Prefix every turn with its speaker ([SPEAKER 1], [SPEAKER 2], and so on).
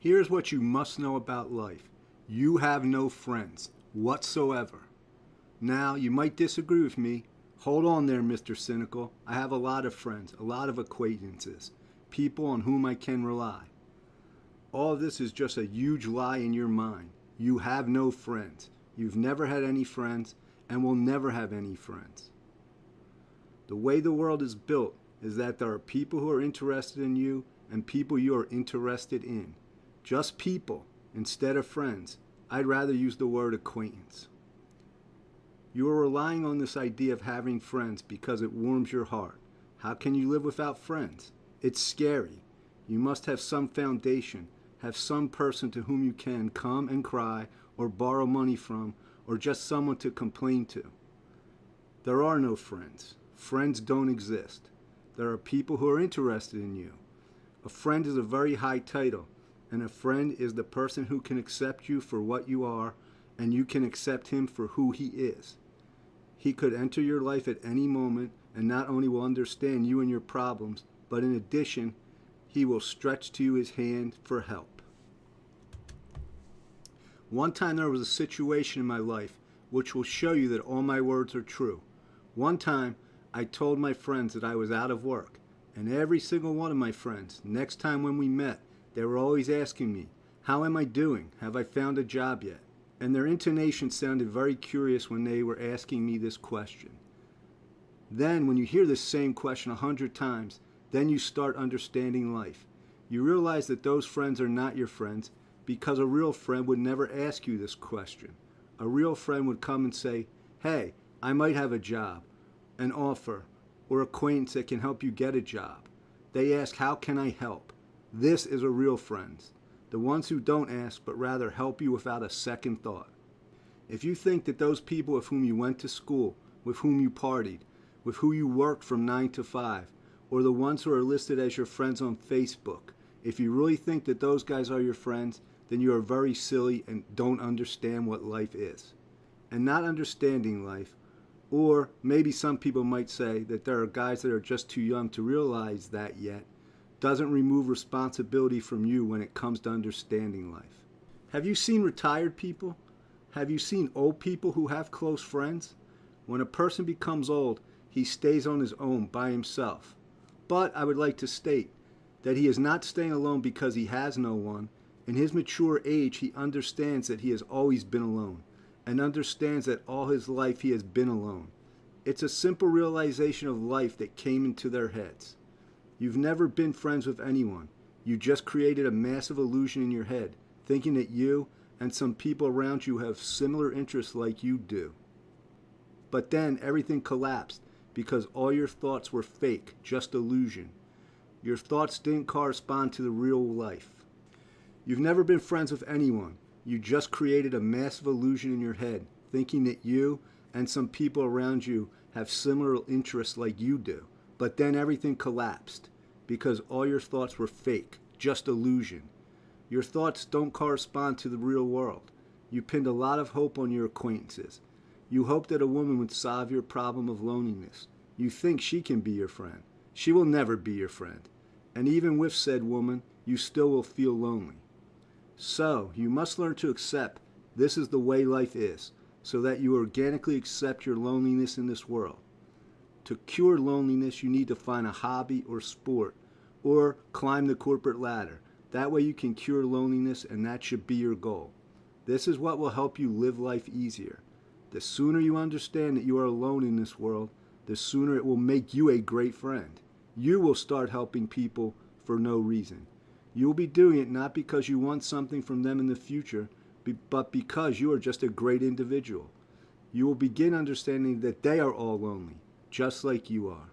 [SPEAKER 1] Here's what you must know about life. You have no friends whatsoever. Now, you might disagree with me. Hold on there, Mr. Cynical. I have a lot of friends, a lot of acquaintances, people on whom I can rely. All of this is just a huge lie in your mind. You have no friends. You've never had any friends and will never have any friends. The way the world is built is that there are people who are interested in you and people you are interested in. Just people instead of friends. I'd rather use the word acquaintance. You are relying on this idea of having friends because it warms your heart. How can you live without friends? It's scary. You must have some foundation, have some person to whom you can come and cry or borrow money from, or just someone to complain to. There are no friends. Friends don't exist. There are people who are interested in you. A friend is a very high title, and a friend is the person who can accept you for what you are, and you can accept him for who he is. He could enter your life at any moment, and not only will understand you and your problems, but in addition, he will stretch to you his hand for help. One time there was a situation in my life which will show you that all my words are true. One time I told my friends that I was out of work, and every single one of my friends, next time when we met, they were always asking me, "How am I doing? Have I found a job yet?" And their intonation sounded very curious when they were asking me this question. Then when you hear this same question 100 times, then you start understanding life. You realize that those friends are not your friends because a real friend would never ask you this question. A real friend would come and say, "Hey, I might have a job, an offer, or acquaintance that can help you get a job." They ask, "How can I help?" This is a real friend. The ones who don't ask but rather help you without a second thought. If you think that those people with whom you went to school, with whom you partied, with who you worked from 9 to 5, or the ones who are listed as your friends on Facebook, if you really think that those guys are your friends, then you are very silly and don't understand what life is. And not understanding life, or maybe some people might say that there are guys that are just too young to realize that yet, doesn't remove responsibility from you when it comes to understanding life. Have you seen retired people? Have you seen old people who have close friends? When a person becomes old, he stays on his own by himself. But I would like to state that he is not staying alone because he has no one. In his mature age, he understands that he has always been alone, and understands that all his life he has been alone. It's a simple realization of life that came into their heads. You've never been friends with anyone. You just created a massive illusion in your head, thinking that you and some people around you have similar interests like you do. But then everything collapsed because all your thoughts were fake, just illusion. Your thoughts didn't correspond to the real life. You've never been friends with anyone. You just created a massive illusion in your head, thinking that you and some people around you have similar interests like you do. But then everything collapsed because all your thoughts were fake, just illusion. Your thoughts don't correspond to the real world. You pinned a lot of hope on your acquaintances. You hope that a woman would solve your problem of loneliness. You think she can be your friend. She will never be your friend. And even with said woman, you still will feel lonely. So, you must learn to accept this is the way life is, so that you organically accept your loneliness in this world. To cure loneliness, you need to find a hobby or sport, or climb the corporate ladder. That way you can cure loneliness, and that should be your goal. This is what will help you live life easier. The sooner you understand that you are alone in this world, the sooner it will make you a great friend. You will start helping people for no reason. You will be doing it not because you want something from them in the future, but because you are just a great individual. You will begin understanding that they are all lonely, just like you are.